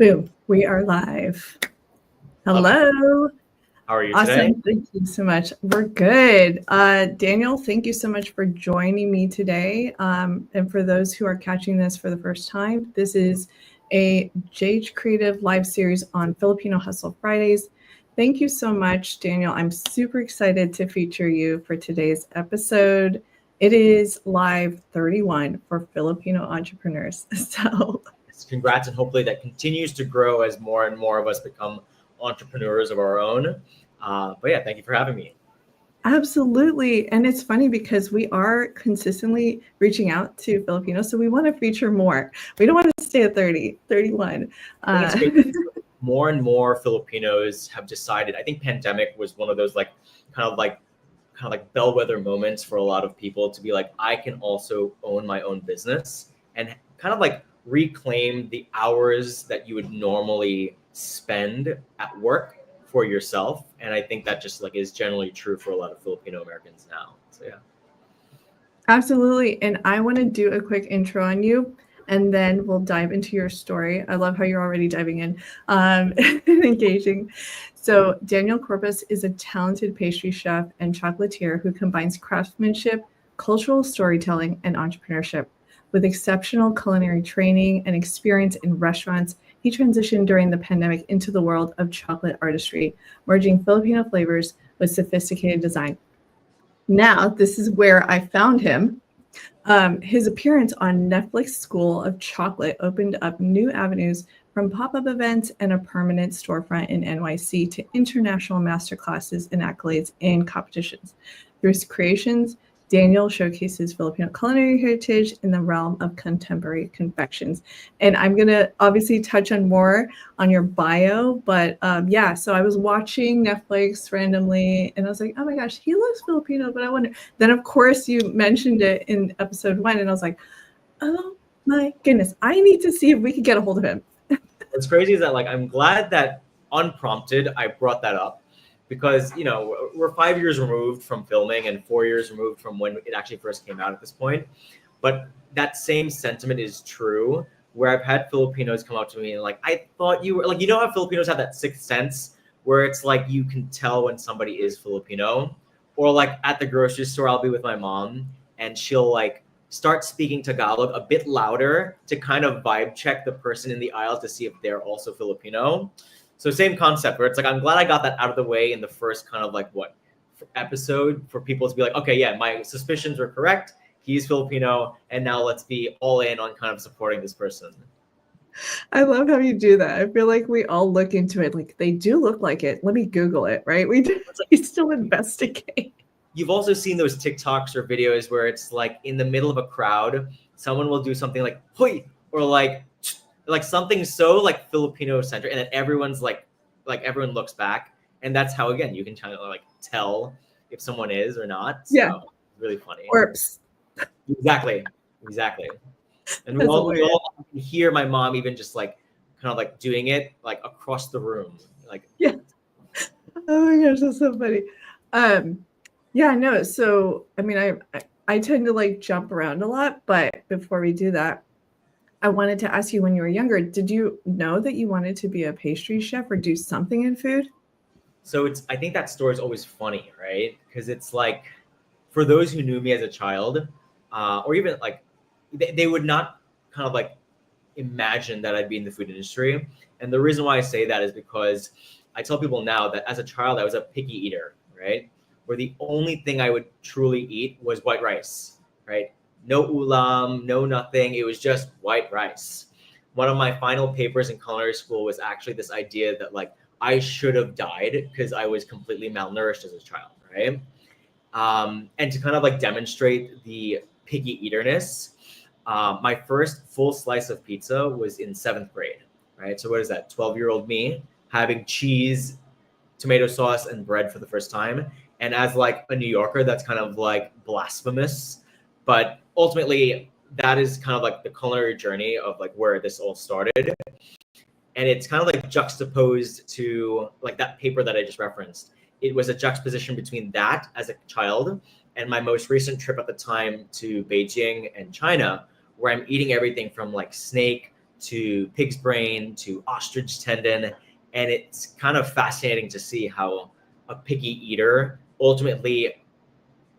Boom, we are live. Okay. Hello. How are you Awesome. today? Thank you so much. We're good. Daniel, thank you so much for joining me today. And for those who are catching this for the first time, this is a JH Creative live series on Filipino Hustle Fridays. Thank you so much, Daniel. I'm super excited to feature you for today's episode. It is live 31 for Filipino entrepreneurs. So Congrats, and hopefully that continues to grow as more and more of us become entrepreneurs of our own. But yeah, thank you for having me. absolutely. And it's funny because we are consistently reaching out to Filipinos. So we want to feature more. We don't want to stay at 30, 31. I think it's great. More and more Filipinos have decided. I think pandemic was one of those kind of like bellwether moments for a lot of people to be like, I can also own my own business and kind of like reclaim the hours that you would normally spend at work for yourself. And I think that just like is generally true for a lot of Filipino Americans now. So yeah. Absolutely. And I want to do a quick intro on you, and then we'll dive into your story. I love how you're already diving in and engaging. So Daniel Corpuz is a talented pastry chef and chocolatier who combines craftsmanship, cultural storytelling, and entrepreneurship. With exceptional culinary training and experience in restaurants, he transitioned during the pandemic into the world of chocolate artistry, merging Filipino flavors with sophisticated design. Now, this is where I found him. His appearance on Netflix School of Chocolate opened up new avenues from pop-up events and a permanent storefront in NYC to international masterclasses and accolades in competitions. Through his creations, Daniel showcases Filipino culinary heritage in the realm of contemporary confections. And I'm going to obviously touch on more on your bio, but yeah, so I was watching Netflix randomly and I was like, oh my gosh, he looks Filipino, but I wonder. Then of course you mentioned it in episode 1 and I was like, oh my goodness, I need to see if we could get a hold of him. What's crazy is that like, I'm glad that unprompted, I brought that up. Because, you know, we're 5 years removed from filming and 4 years removed from when it actually first came out at this point. But that same sentiment is true, where I've had Filipinos come up to me and like, I thought you were like, you know how Filipinos have that sixth sense where it's like you can tell when somebody is Filipino? Or like at the grocery store, I'll be with my mom and she'll like start speaking Tagalog a bit louder to kind of vibe check the person in the aisle to see if they're also Filipino. So same concept where it's like, I'm glad I got that out of the way in the first kind of like episode for people to be like, okay, yeah, my suspicions were correct. He's Filipino. And now let's be all in on kind of supporting this person. I love how you do that. I feel like we all look into it. Like they do look like it. Let me Google it, right? We still investigate. You've also seen those TikToks or videos where it's like in the middle of a crowd, someone will do something like, hoi, or like something so like Filipino centric, and then everyone's like everyone looks back, and that's how again you can kind of like tell if someone is or not. So, yeah, really funny. Orps. Exactly. And we all hear my mom even just like kind of like doing it like across the room, like yeah. Oh my gosh, that's so funny. Yeah, no. So I mean, I tend to like jump around a lot, but before we do that, I wanted to ask you, when you were younger, did you know that you wanted to be a pastry chef or do something in food? So I think that story is always funny, right? Because it's like, for those who knew me as a child, or even like, they would not kind of like imagine that I'd be in the food industry. And the reason why I say that is because I tell people now that as a child, I was a picky eater, right? Where the only thing I would truly eat was white rice, right? No ulam, no nothing. It was just white rice. One of my final papers in culinary school was actually this idea that like I should have died because I was completely malnourished as a child, right? And to kind of like demonstrate the picky eaterness, my first full slice of pizza was in 7th grade, right? So what is that? 12-year-old me having cheese, tomato sauce, and bread for the first time. And as like a New Yorker, that's kind of like blasphemous. But ultimately, that is kind of like the culinary journey of like where this all started. And it's kind of like juxtaposed to like that paper that I just referenced. It was a juxtaposition between that as a child and my most recent trip at the time to Beijing and China, where I'm eating everything from like snake to pig's brain to ostrich tendon. And it's kind of fascinating to see how a picky eater ultimately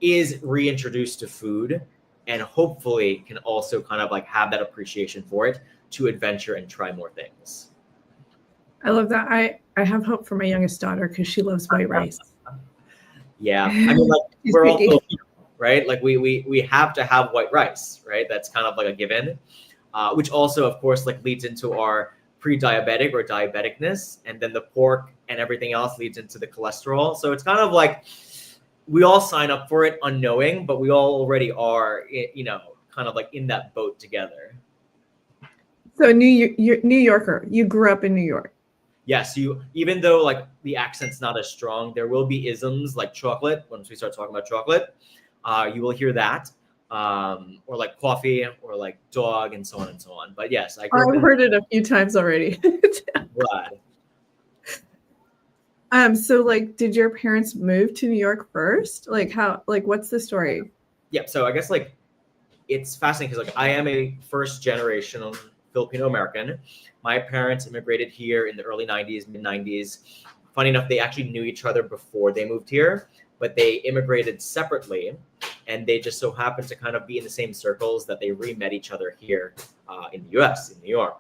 is reintroduced to food and hopefully can also kind of like have that appreciation for it to adventure and try more things. I love that. I have hope for my youngest daughter because she loves white rice. Yeah. I mean, like She's we're all picky. Filipino, right? Like we have to have white rice, right? That's kind of like a given, which also, of course, like leads into our pre-diabetic or diabeticness, and then the pork and everything else leads into the cholesterol. So it's kind of like we all sign up for it unknowing, but we all already are, you know, kind of like in that boat together. So you're New Yorker. You grew up in New York. Yes, you, even though like the accent's not as strong, there will be isms like chocolate. Once we start talking about chocolate, you will hear that, or like coffee, or like dog, and so on and so on. But yes, I grew up I've heard it a few times already. Glad. So like, did your parents move to New York first? Like how, like, what's the story? Yeah, so I guess like it's fascinating because like I am a first generation Filipino American. My parents immigrated here in the early 90s, mid 90s. Funny enough, they actually knew each other before they moved here, but they immigrated separately, and they just so happened to kind of be in the same circles that they re-met each other here in the US, in New York.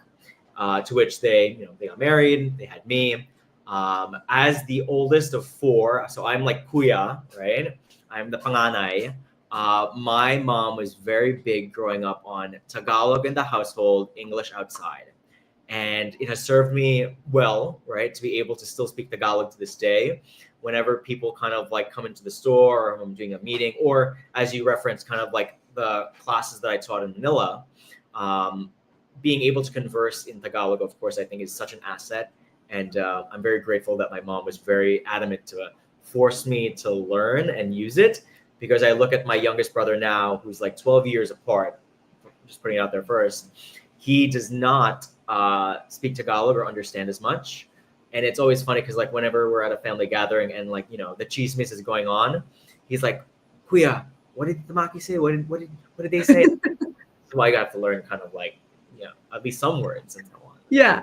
To which they, you know, they got married, they had me. As the oldest of four, so I'm like kuya, right? I'm the panganay. My mom was very big growing up on Tagalog in the household, English outside. And it has served me well, right, to be able to still speak Tagalog to this day. Whenever people kind of like come into the store, or I'm doing a meeting, or as you referenced, kind of like the classes that I taught in Manila, being able to converse in Tagalog, of course, I think is such an asset. And I'm very grateful that my mom was very adamant to force me to learn and use it, because I look at my youngest brother now, who's like 12 years apart, just putting it out there first. He does not speak Tagalog or understand as much. And it's always funny because like whenever we're at a family gathering and like, you know, the chismis is going on, he's like, Kuya, what did the Maki say? What did they say? So I got to learn kind of like, you know, at least some words and so on. Yeah,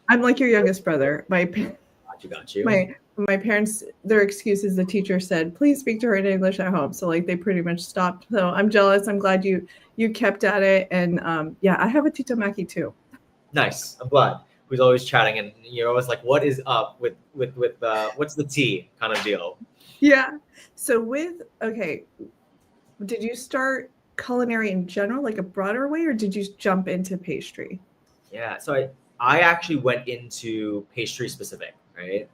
I'm like your youngest brother. Got you. My parents, their excuse is the teacher said, please speak to her in English at home. So like they pretty much stopped. So I'm jealous. I'm glad you kept at it. And yeah, I have a Tito Maki too. Nice. I'm glad. Who's always chatting, and you're always like, what is up with what's the tea kind of deal? Yeah. So okay, did you start culinary in general, like a broader way, or did you jump into pastry? Yeah. So I actually went into pastry specific, right?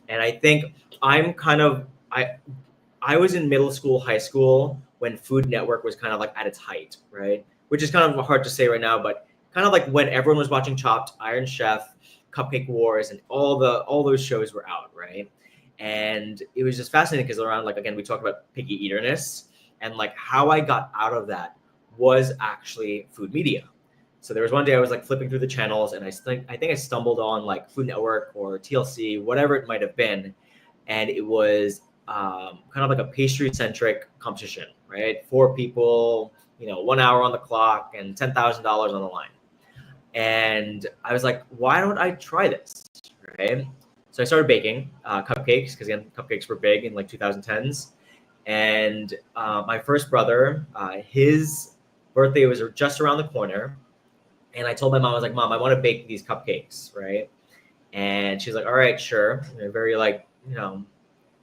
And I think I'm kind of I was in middle school, high school when Food Network was kind of like at its height, right? Which is kind of hard to say right now, but kind of like when everyone was watching Chopped, Iron Chef, Cupcake Wars, and all those shows were out, right? And it was just fascinating because around like again we talked about picky eaterness, and like how I got out of that was actually food media. So there was one day I was like flipping through the channels, and I think I stumbled on like Food Network or TLC, whatever it might have been, and it was kind of like a pastry centric competition, right? 4 people, you know, 1 hour on the clock, and $10,000 on the line. And I was like, why don't I try this, right? So I started baking cupcakes, because again, cupcakes were big in like 2010s. And my first brother, his birthday was just around the corner. And I told my mom, I was like, Mom, I want to bake these cupcakes, right? And she's like, all right, sure. And very like, you know,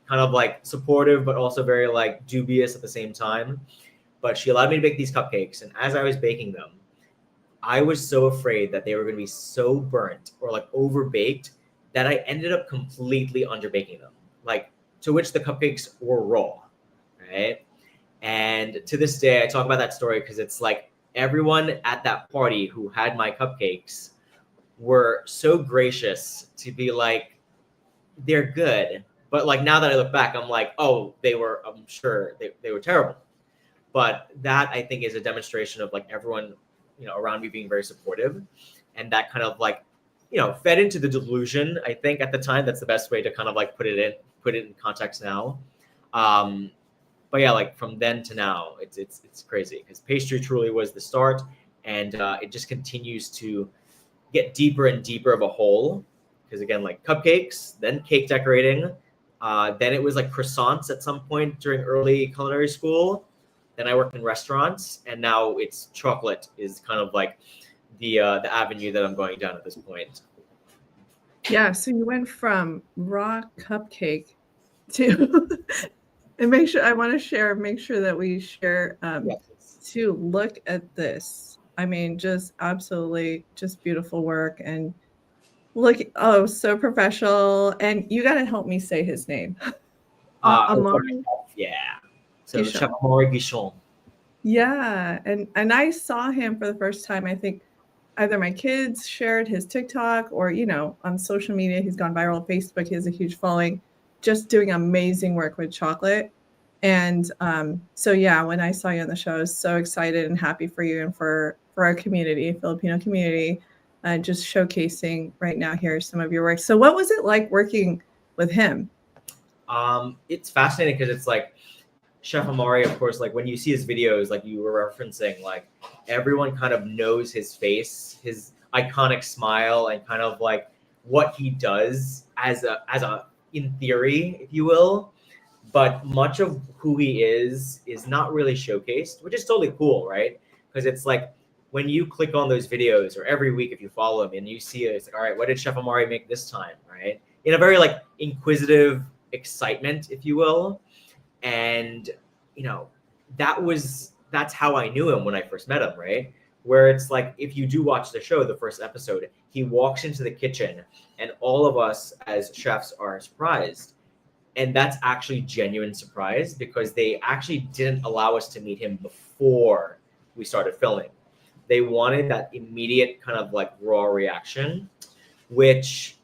kind of like supportive, but also very like dubious at the same time. But she allowed me to bake these cupcakes. And as I was baking them, I was so afraid that they were going to be so burnt or like over baked that I ended up completely under baking them. Like, to which the cupcakes were raw, right? And to this day, I talk about that story because it's like everyone at that party who had my cupcakes were so gracious to be like, they're good. But like now that I look back, I'm like, oh, I'm sure they were terrible. But that I think is a demonstration of like everyone, you know, around me being very supportive, and that kind of like, you know, fed into the delusion. I think at the time that's the best way to kind of like put it in context now. But yeah, like from then to now, it's crazy because pastry truly was the start, and it just continues to get deeper and deeper of a hole. Because again, like cupcakes, then cake decorating, then it was like croissants at some point during early culinary school. Then I worked in restaurants, and now it's chocolate is kind of like the avenue that I'm going down at this point. Yeah, so you went from raw cupcake to and make sure that we share Yes. to look at this. I mean, just absolutely just beautiful work, and look, oh, so professional. And you got to help me say his name. Amaury. Yeah. So Guichon. Chef Amaury Guichon. Yeah, and I saw him for the first time. I think either my kids shared his TikTok or, on social media, he's gone viral on Facebook. He has a huge following, just doing amazing work with chocolate. And so, yeah, when I saw you on the show, I was so excited and happy for you and for our community, Filipino community, just showcasing right now here some of your work. So what was it like working with him? It's fascinating because it's like Chef Amaury, of course, like when you see his videos, like you were referencing, like everyone kind of knows his face, his iconic smile, and kind of like what he does as a in theory, if you will. But much of who he is not really showcased, which is totally cool, right? Because it's like when you click on those videos, or every week if you follow him and you see it, it's like, all right, what did Chef Amaury make this time, right? In a very like inquisitive excitement, if you will. And that's how I knew him when I first met him, right? Where it's like, if you do watch the show, the first episode, he walks into the kitchen and all of us as chefs are surprised. And that's actually genuine surprise, because they actually didn't allow us to meet him before we started filming. They wanted that immediate kind of like raw reaction, which,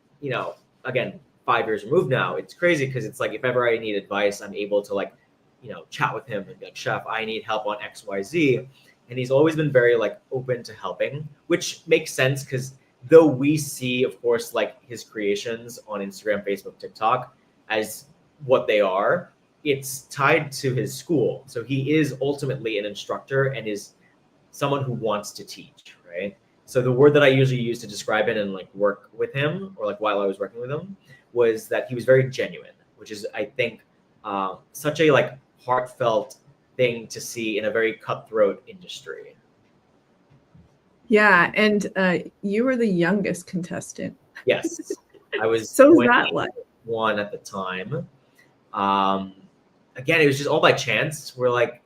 again, 5 years removed now, it's crazy because it's like, if ever I need advice, I'm able to like, chat with him and be like, Chef, I need help on XYZ. And he's always been very like open to helping, which makes sense because though we see, of course, like his creations on Instagram, Facebook, TikTok as what they are, it's tied to his school. So he is ultimately an instructor and is someone who wants to teach, right? So the word that I usually use to describe it and like work with him, or like while I was working with him, was that he was very genuine, which is, I think, such a like heartfelt thing to see in a very cutthroat industry. Yeah, and you were the youngest contestant. Yes, I was. So was that like one at the time? Again, it was just all by chance. We're like,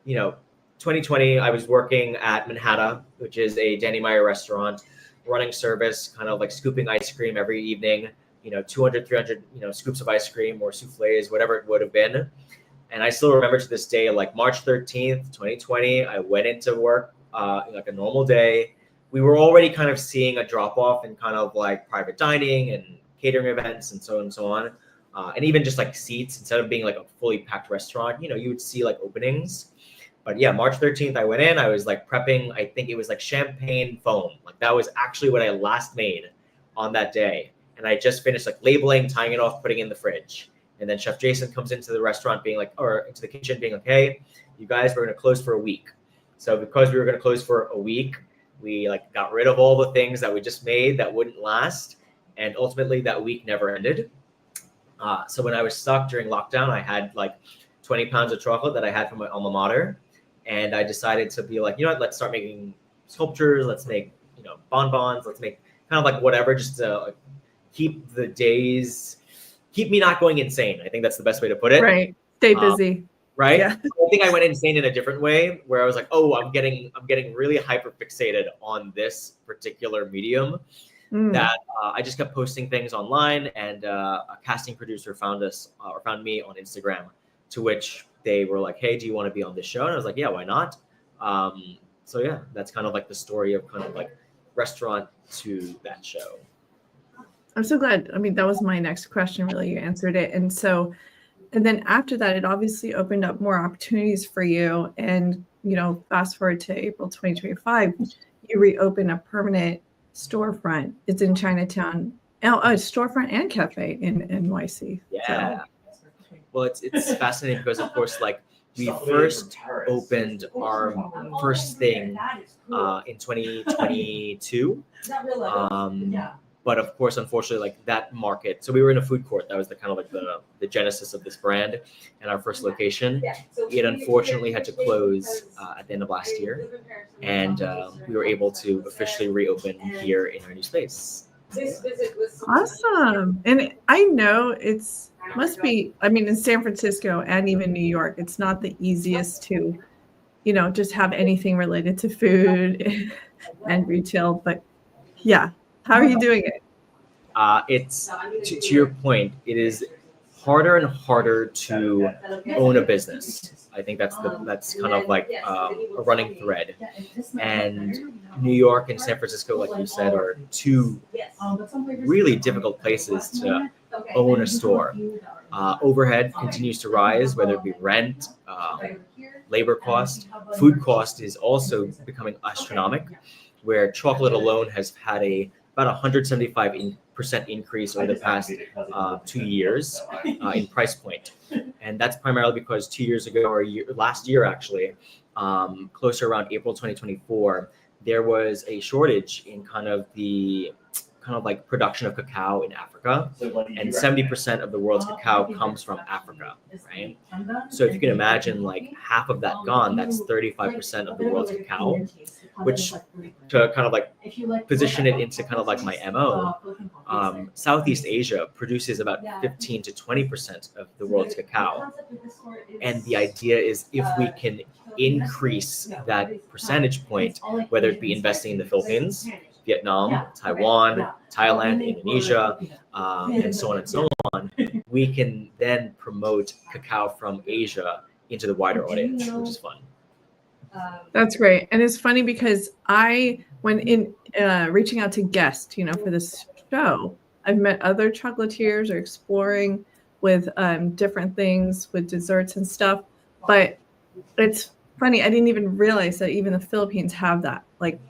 2020, I was working at Manhattan, which is a Danny Meyer restaurant, running service, kind of like scooping ice cream every evening, 200, 300, scoops of ice cream or souffles, whatever it would have been. And I still remember to this day, like March 13th, 2020, I went into work like a normal day. We were already kind of seeing a drop off in kind of like private dining and catering events and so on and so on. And even just like seats, instead of being like a fully packed restaurant, you would see like openings. But yeah, March 13th, I went in, I was like prepping, I think it was like champagne foam. Like that was actually what I last made on that day. And I just finished like labeling, tying it off, putting it in the fridge. And then Chef Jason comes into the restaurant or into the kitchen being like, hey, you guys, we're going to close for a week. So because we were going to close for a week, we like got rid of all the things that we just made that wouldn't last. And ultimately that week never ended. So when I was stuck during lockdown, I had like 20 pounds of chocolate that I had from my alma mater. And I decided to be like, let's start making sculptures. Let's make, bonbons. Let's make kind of like whatever, just to like, keep me not going insane. I think that's the best way to put it. Right. Stay busy. Right. Yeah. I think I went insane in a different way, where I was like, oh, I'm getting really hyper fixated on this particular medium that I just kept posting things online, and a casting producer found me on Instagram, to which they were like, hey, do you want to be on this show? And I was like, yeah, why not? So yeah, that's kind of like the story of kind of like restaurant to that show. I'm so glad. I mean, that was my next question, really. You answered it. And then after that, it obviously opened up more opportunities for you. And, fast forward to April 2025, you reopened a permanent storefront. It's in Chinatown. Storefront and cafe in NYC. Yeah. So. Well, it's fascinating because, of course, like we first opened our first thing in 2022. But of course, unfortunately, like that market. So we were in a food court. That was the kind of like the genesis of this brand and our first location. It unfortunately had to close at the end of last year, and we were able to officially reopen here in our new space. Awesome. And I know must be, I mean, in San Francisco and even New York, it's not the easiest to, just have anything related to food and retail, but yeah. How are you doing it? It's to your point, it is harder and harder to own a business. I think that's kind of like a running thread. And New York and San Francisco, like you said, are two really difficult places to own a store. Overhead continues to rise, whether it be rent, labor cost. Food cost is also becoming astronomical, where chocolate alone has had about 175% increase over the past 2 years in price point. And that's primarily because 2 years ago, or last year actually, closer around April 2024, there was a shortage in kind of like production of cacao in Africa, and 70% of the world's cacao comes from Africa, right? So if you can imagine like half of that gone, that's 35% of the world's cacao, which to kind of like position it into kind of like my MO, Southeast Asia produces about 15 to 20% of the world's cacao. And the idea is if we can increase that percentage point, whether it be investing in the Philippines, Vietnam, Taiwan, Thailand, Indonesia, and so on and so on, we can then promote cacao from Asia into the wider audience, which is fun. That's great. And it's funny because when in reaching out to guests, for this show, I've met other chocolatiers or exploring with different things with desserts and stuff. But it's funny, I didn't even realize that even the Philippines have that, like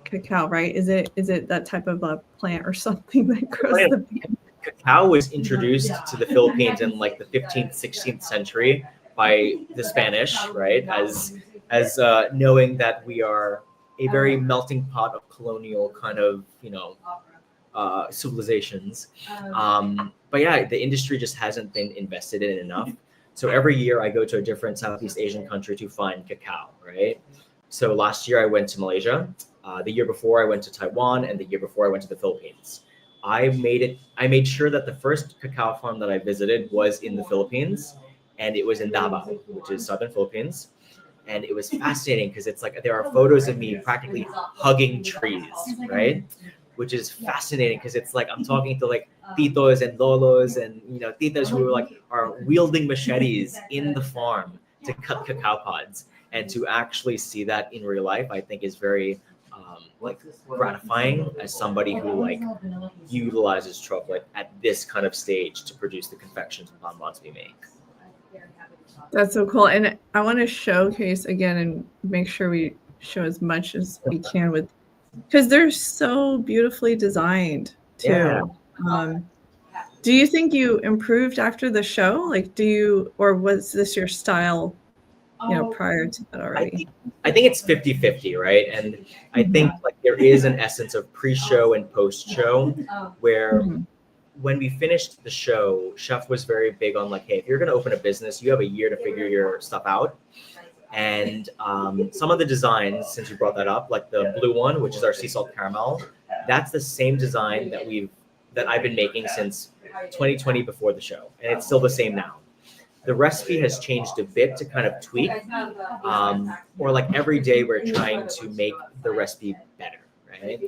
cacao, right? Is it that type of a plant or something that grows the bean? Cacao was introduced to the Philippines in like the 15th, 16th century by the Spanish, right? As knowing that we are a very melting pot of colonial kind of, civilizations. But yeah, the industry just hasn't been invested in enough. So every year I go to a different Southeast Asian country to find cacao, right? So last year I went to Malaysia. The year before I went to Taiwan, and the year before I went to the Philippines. I made sure that the first cacao farm that I visited was in the Philippines, and it was in Davao, which is southern Philippines. And it was fascinating because it's like there are photos of me practically hugging trees, right? Which is fascinating because it's like I'm talking to like titos and lolos and titas who are wielding machetes in the farm to cut cacao pods, and to actually see that in real life, I think is very gratifying as somebody who utilizes chocolate at this kind of stage to produce the confections and bonbons we make. That's so cool. And I want to showcase again and make sure we show as much as we can because they're so beautifully designed too. Yeah. Do you think you improved after the show? Or was this your style prior to that already? I think it's 50-50, right? And I think there is an essence of pre-show and post-show where when we finished the show, Chef was very big on hey, if you're going to open a business, you have a year to figure your stuff out. And some of the designs, since you brought that up, like the blue one, which is our sea salt caramel, that's the same design that I've been making since 2020 before the show. And it's still the same now. The recipe has changed a bit to kind of tweak, or every day we're trying to make the recipe better, right?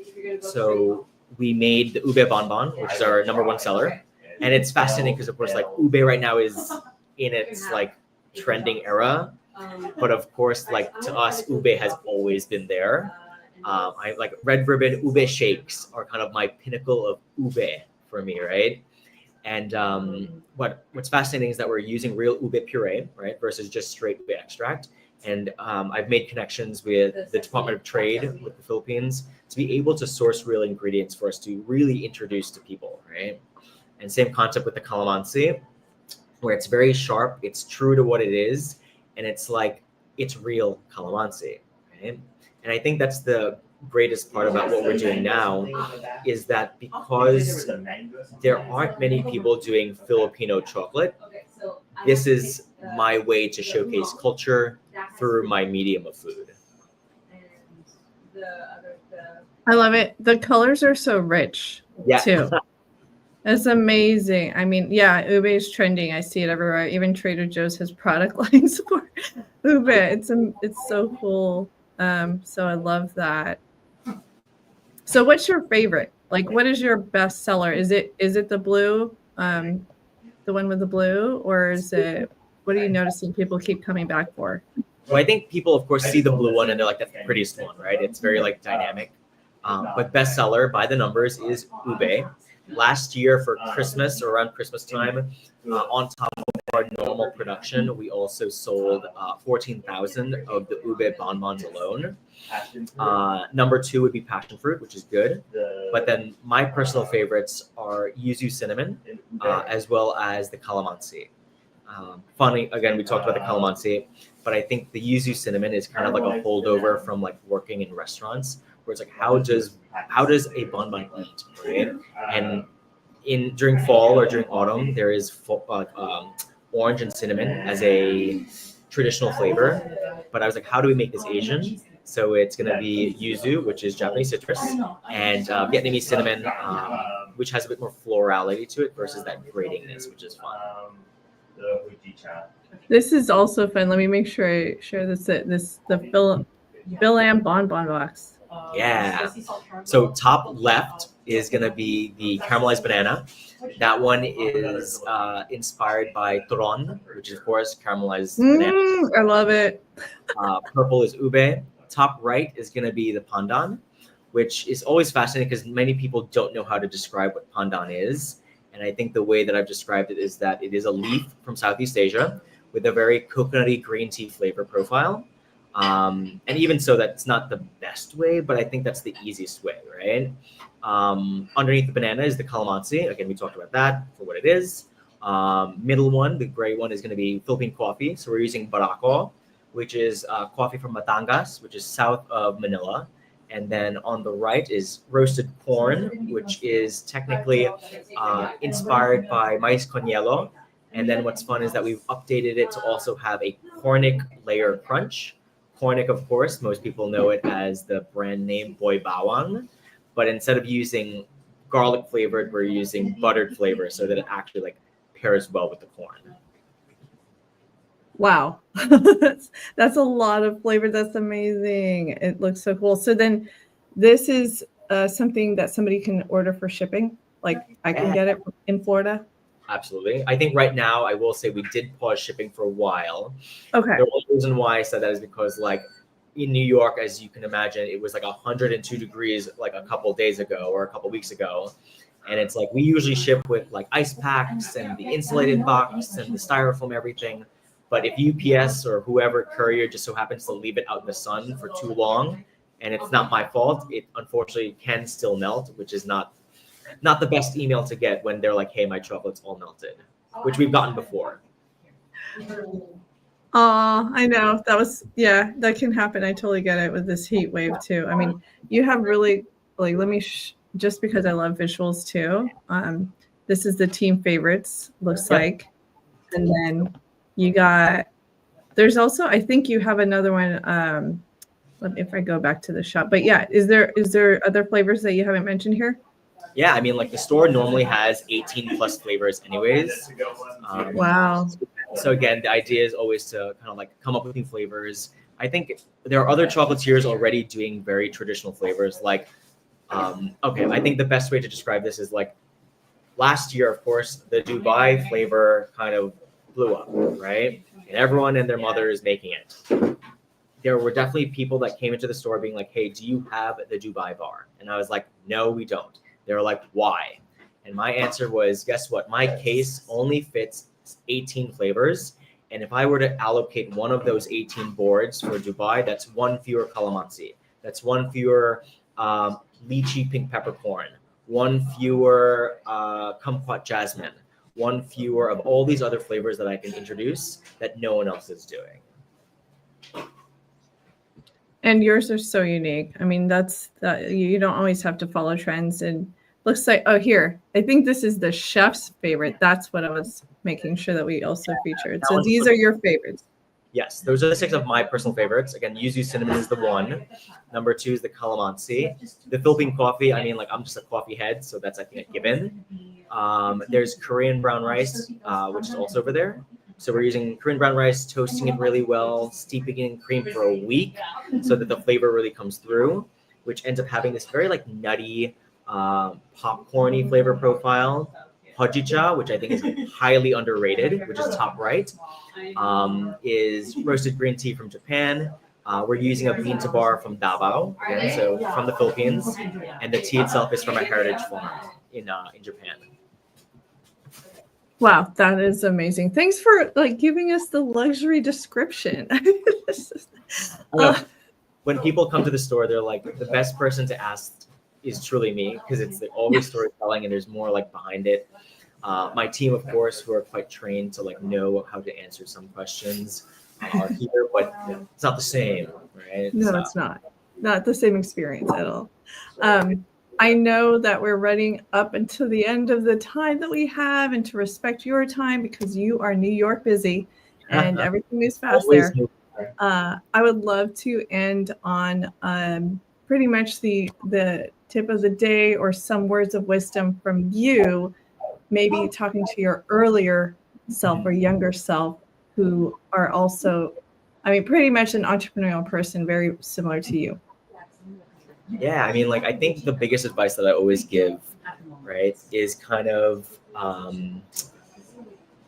So we made the ube bonbon, which is our number one seller. And it's fascinating because of course, ube right now is in its trending era. But of course, to us, ube has always been there. I red ribbon ube shakes are kind of my pinnacle of ube for me, right? And what's fascinating is that we're using real ube puree, right, versus just straight ube extract. And I've made connections with the Department of Trade with the Philippines to be able to source real ingredients for us to really introduce to people, right? And same concept with the calamansi, where it's very sharp, it's true to what it is, and it's like it's real calamansi, right? And I think that's the greatest part about what we're doing now is that because there aren't many people doing Filipino chocolate, this is my way to showcase culture through my medium of food. I love it. The colors are so rich too. It's amazing. I mean, yeah, ube is trending. I see it everywhere. Even Trader Joe's has product lines for ube. It's so cool. So I love that. So what's your favorite? Like, what is your best seller? Is it the blue, the one with the blue, or is it? What are you noticing people keep coming back for? Well, I think people, of course, see the blue one and they're like, that's the prettiest one, right? It's very like dynamic. But bestseller by the numbers is ube. Last year for Christmas or around Christmas time, on top of our normal production, we also sold 14,000 of the ube bonbons alone. Number 2 would be passion fruit, which is good. But then my personal favorites are yuzu cinnamon, as well as the calamansi. Funny, again, we talked about the calamansi, but I think the yuzu cinnamon is kind of like a holdover from like working in restaurants, where it's like, how does a bonbon eat, right? And during fall or during autumn, there is orange and cinnamon as a traditional flavor. But I was like, how do we make this Asian? So it's going to be yuzu, which is Japanese citrus, and Vietnamese cinnamon, which has a bit more florality to it versus that gratingness, which is fun. This is also fun. Let me make sure I share the Bilam bonbon box. Yeah. So top left is going to be the caramelized banana. That one is inspired by turon, which is, of course, caramelized banana. I love it. Purple is ube. Top right is going to be the pandan, which is always fascinating because many people don't know how to describe what pandan is. And I think the way that I've described it is that it is a leaf from Southeast Asia with a very coconutty green tea flavor profile. And even so, that's not the best way, but I think that's the easiest way, right? Underneath the banana is the calamansi. Again, we talked about that for what it is. Middle one, the gray one, is going to be Philippine coffee. So we're using barako, which is coffee from Batangas, which is south of Manila. And then on the right is roasted corn, which is technically inspired by mais con hielo. And then what's fun is that we've updated it to also have a cornic layer crunch. Cornic, of course, most people know it as the brand name Boy Bawang. But instead of using garlic flavored, we're using buttered flavor so that it actually like pairs well with the corn. Wow. That's a lot of flavor. That's amazing. It looks so cool. So then this is something that somebody can order for shipping? Like I can get it in Florida? Absolutely. I think right now, I will say we did pause shipping for a while. Okay. The only reason why I said that is because like in New York, as you can imagine, it was like 102 degrees like a couple days ago or a couple weeks ago. And it's like we usually ship with like ice packs and the insulated box and the styrofoam, everything. But if UPS or whoever courier just so happens to leave it out in the sun for too long, and it's not my fault, it unfortunately can still melt, which is not the best email to get when they're like, hey, my chocolate's all melted, which we've gotten before. I know. That can happen. I totally get it with this heat wave too. I mean, you have really, like, let me, just because I love visuals too. This is the team favorites, looks like. And then there's also, I think you have another one. If I go back to the shop, but yeah, is there other flavors that you haven't mentioned here? Yeah, I mean, like the store normally has 18 plus flavors anyways. Wow. So again, the idea is always to kind of like come up with new flavors. I think there are other chocolatiers already doing very traditional flavors. Like, I think the best way to describe this is like last year, of course, the Dubai flavor kind of blew up, right? And everyone and their mother is making it. There were definitely people that came into the store being like, hey, do you have the Dubai bar? And I was like, no, we don't. They were like, why? And my answer was, guess what? My case only fits 18 flavors. And if I were to allocate one of those 18 boards for Dubai, that's one fewer calamansi. That's one fewer lychee pink peppercorn, one fewer kumquat jasmine, one fewer of all these other flavors that I can introduce that no one else is doing. And yours are so unique. I mean, you don't always have to follow trends. And looks like, oh, here, I think this is the chef's favorite. That's what I was making sure that we also featured. So these are your favorites. Yes, those are the 6 of my personal favorites. Again, yuzu cinnamon is the 1. Number 2 is the calamansi. The Philippine coffee, I mean, like, I'm just a coffee head, so that's, I think, a given. There's Korean brown rice, which is also over there. So we're using Korean brown rice, toasting it really well, steeping it in cream for a week so that the flavor really comes through, which ends up having this very like nutty, popcorny flavor profile. Hojicha, which I think is highly underrated, which is top right, is roasted green tea from Japan. We're using a bean to bar from Davao, again, so from the Philippines, and the tea itself is from a heritage farm in Japan. Wow, that is amazing. Thanks for like giving us the luxury description. When people come to the store, they're like, the best person to ask is truly me, because it's like always storytelling and there's more like behind it. My team, of course, who are quite trained to like know how to answer some questions are here, but it's not the same, right? No, it's not the same experience at all. I know that we're running up until the end of the time that we have, and to respect your time because you are New York busy and everything moves fast there. I would love to end on pretty much the tip of the day or some words of wisdom from you, maybe talking to your earlier self or younger self who are also, I mean, pretty much an entrepreneurial person, very similar to you. Yeah, I mean, like, I think the biggest advice that I always give, right, is kind of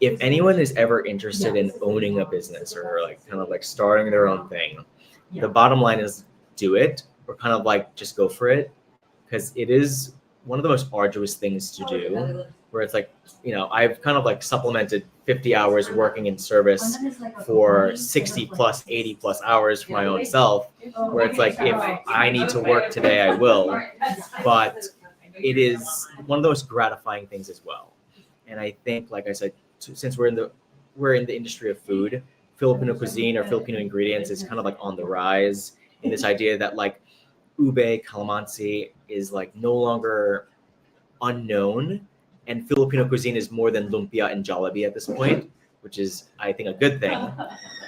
if anyone is ever interested in owning a business or like kind of like starting their own thing, the bottom line is do it, or kind of like just go for it, because it is one of the most arduous things to do, where it's like, you know, I've kind of like supplemented 50 hours working in service for 60 plus 80 plus hours for my own self, where it's like, if I need to work today, I will, but it is one of the most gratifying things as well. And I think, like I said, since we're in the industry of food, Filipino cuisine or Filipino ingredients is kind of like on the rise, in this idea that like ube, calamansi is like no longer unknown, and Filipino cuisine is more than lumpia and Jollibee at this point, which is, I think, a good thing.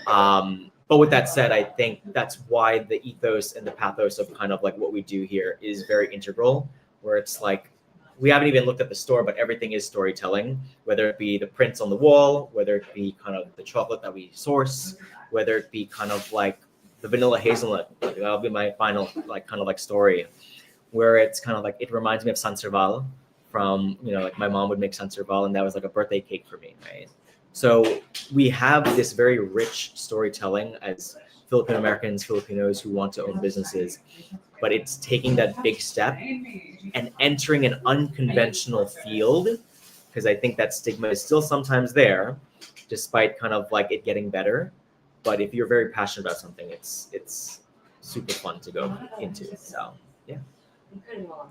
But with that said, I think that's why the ethos and the pathos of kind of like what we do here is very integral, where it's like, we haven't even looked at the store, but everything is storytelling, whether it be the prints on the wall, whether it be kind of the chocolate that we source, whether it be kind of like the vanilla hazelnut. That'll be my final like kind of like story, where it's kind of like, it reminds me of San Serval from, you know, like my mom would make San Serval, and that was like a birthday cake for me, right? So we have this very rich storytelling as Filipino Americans, Filipinos who want to own businesses, but it's taking that big step and entering an unconventional field, because I think that stigma is still sometimes there, despite kind of like it getting better. But if you're very passionate about something, it's super fun to go into. So yeah.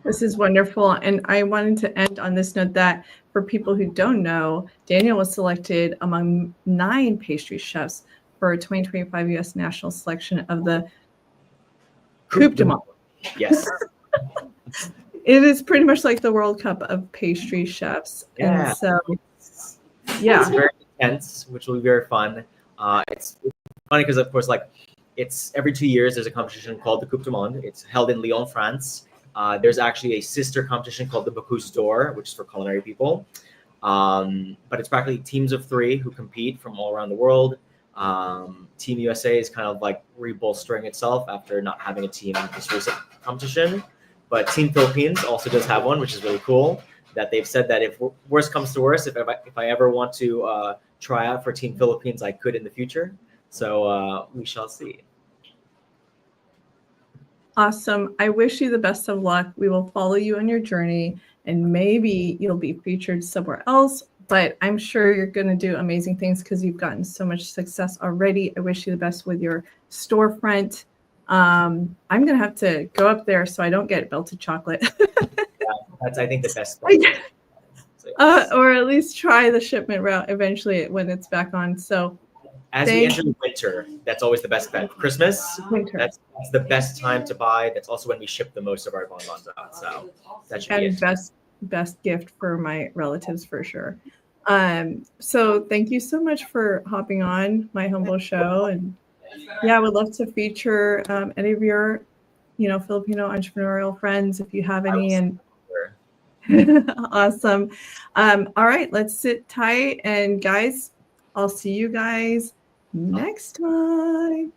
This is wonderful. And I wanted to end on this note that for people who don't know, Daniel was selected among 9 pastry chefs for a 2025 U.S. National Selection of the Coup du Monde. Yes. It is pretty much like the World Cup of pastry chefs. Yeah. And so, yeah. It's very intense, which will be very fun. It's funny because, of course, like, it's every 2 years there's a competition called the Coup du Monde. It's held in Lyon, France. There's actually a sister competition called the Bocuse d'Or, which is for culinary people. But it's practically teams of 3 who compete from all around the world. Team USA is kind of like rebolstering itself after not having a team in this recent competition. But Team Philippines also does have one, which is really cool, that they've said that if worst comes to worst, if I ever want to try out for Team Philippines, I could in the future. So we shall see. Awesome. I wish you the best of luck. We will follow you on your journey, and maybe you'll be featured somewhere else, but I'm sure you're going to do amazing things because you've gotten so much success already. I wish you the best with your storefront. I'm going to have to go up there so I don't get melted chocolate. Yeah, that's, I think, the best thing. Or at least try the shipment route eventually when it's back on. So as we enter the winter, that's always the best bet. Christmas, Winter. that's the best time to buy. That's also when we ship the most of our bonbons out. So that should be And it. best gift for my relatives for sure. So thank you so much for hopping on my humble show. And yeah, I would love to feature any of your, Filipino entrepreneurial friends if you have any. And awesome. All right, let's sit tight. And guys, I'll see you guys next time.